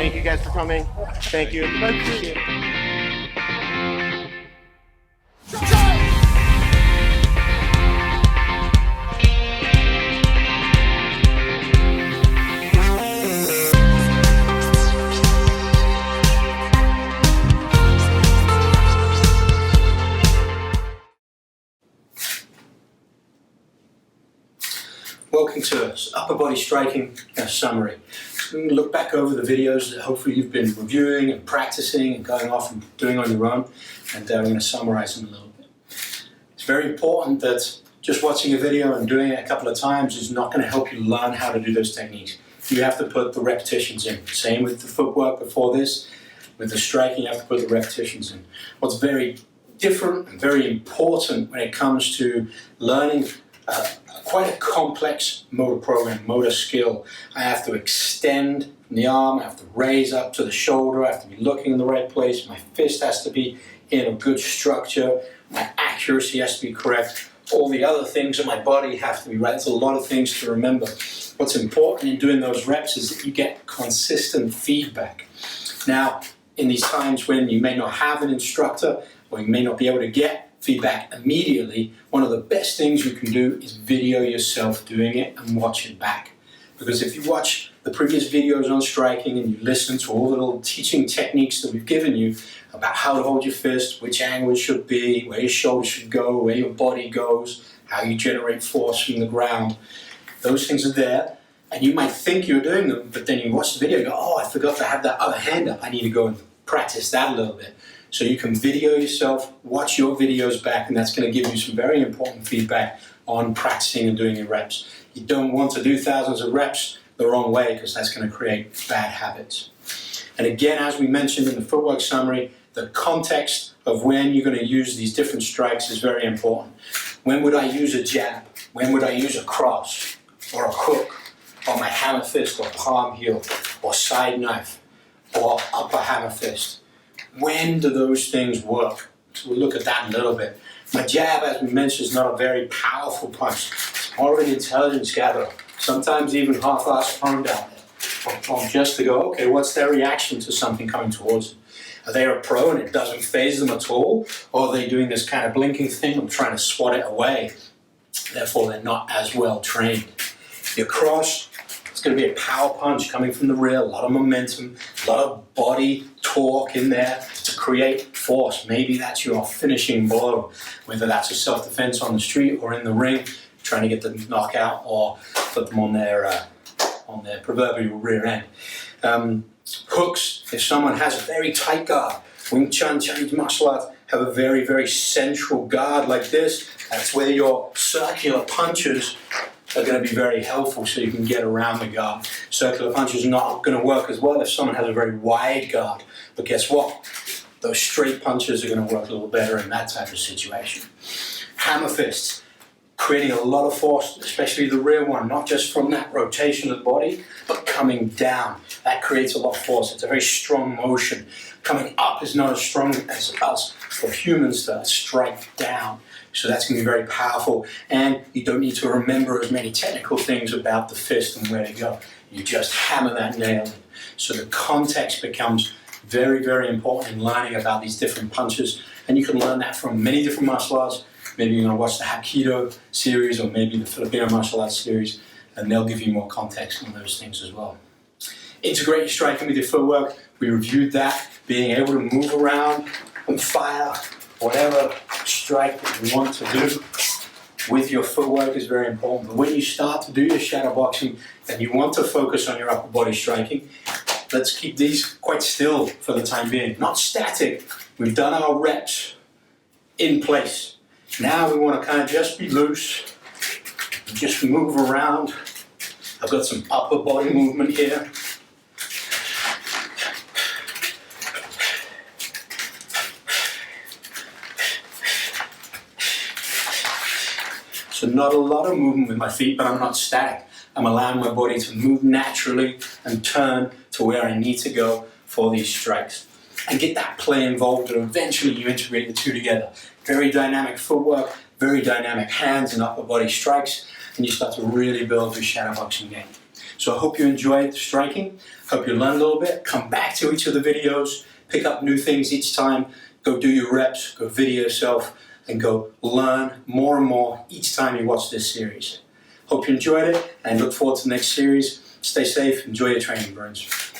Thank you guys for coming. Thank you. Appreciate it. Welcome to Upper Body Striking Summary. So we're going to look back over the videos that hopefully you've been reviewing and practicing and going off and doing on your own, and we're going to summarize them a little bit. It's very important that just watching a video and doing it a couple of times is not going to help you learn how to do those techniques. You have to put the repetitions in. Same with the footwork before this. With the striking, you have to put the repetitions in. What's very different and very important when it comes to learning quite a complex motor program, motor skill. I have to extend the arm, I have to raise up to the shoulder, I have to be looking in the right place, my fist has to be in a good structure, my accuracy has to be correct, all the other things in my body have to be right. There's a lot of things to remember. What's important in doing those reps is that you get consistent feedback. Now, in these times when you may not have an instructor, or you may not be able to get feedback immediately, one of the best things you can do is video yourself doing it and watch it back. Because if you watch the previous videos on striking and you listen to all the little teaching techniques that we've given you about how to hold your fist, which angle it should be, where your shoulder should go, where your body goes, how you generate force from the ground, those things are there. And you might think you're doing them, but then you watch the video and go, oh, I forgot to have that other hand up. I need to go and practice that a little bit. So you can video yourself, watch your videos back, and that's going to give you some very important feedback on practicing and doing your reps. You don't want to do thousands of reps the wrong way, because that's going to create bad habits. And again, as we mentioned in the footwork summary, the context of when you're going to use these different strikes is very important. When would I use a jab? When would I use a cross or a hook, or my hammer fist or palm heel or side knife or upper hammer fist? When do those things work? So we'll look at that in a little bit. My jab, as we mentioned, is not a very powerful punch. It's more of an intelligence gatherer. Sometimes even half-assed prone down there. Or just to go, okay, what's their reaction to something coming towards them? Are they a pro and it doesn't faze them at all? Or are they doing this kind of blinking thing? I'm trying to swat it away. Therefore, they're not as well trained. Your cross, it's going to be a power punch coming from the rear, a lot of momentum, a lot of body torque in there to create force. Maybe that's your finishing blow, whether that's a self-defense on the street or in the ring, trying to get the knockout or put them on their proverbial rear end. Hooks, if someone has a very tight guard, Wing Chun, Chinese martial arts have a very, very central guard like this. That's where your circular punches are going to be very helpful, so you can get around the guard. Circular punches are not going to work as well if someone has a very wide guard. But guess what? Those straight punches are going to work a little better in that type of situation. Hammer fists, creating a lot of force, especially the rear one, not just from that rotation of the body, but coming down. That creates a lot of force. It's a very strong motion. Coming up is not as strong as us for humans to strike down. So that's going to be very powerful, and you don't need to remember as many technical things about the fist and where to go. You just hammer that nail in. So the context becomes very, very important in learning about these different punches, and you can learn that from many different martial arts. Maybe you're going to watch the Hapkido series or maybe the Filipino martial arts series, and they'll give you more context on those things as well. Integrate your striking with your footwork. We reviewed that, being able to move around and fire whatever strike that you want to do with your footwork is very important. But when you start to do your shadow boxing and you want to focus on your upper body striking, let's keep these quite still for the time being. Not static. We've done our reps in place. Now we want to kind of just be loose, just move around. I've got some upper body movement here. So not a lot of movement with my feet, but I'm not static. I'm allowing my body to move naturally and turn to where I need to go for these strikes. And get that play involved, and eventually you integrate the two together. Very dynamic footwork, very dynamic hands and upper body strikes, and you start to really build your shadow boxing game. So I hope you enjoyed striking. Hope you learned a little bit. Come back to each of the videos. Pick up new things each time. Go do your reps. Go video yourself. And go learn more and more each time you watch this series. Hope you enjoyed it and look forward to the next series. Stay safe. Enjoy your training, Burns.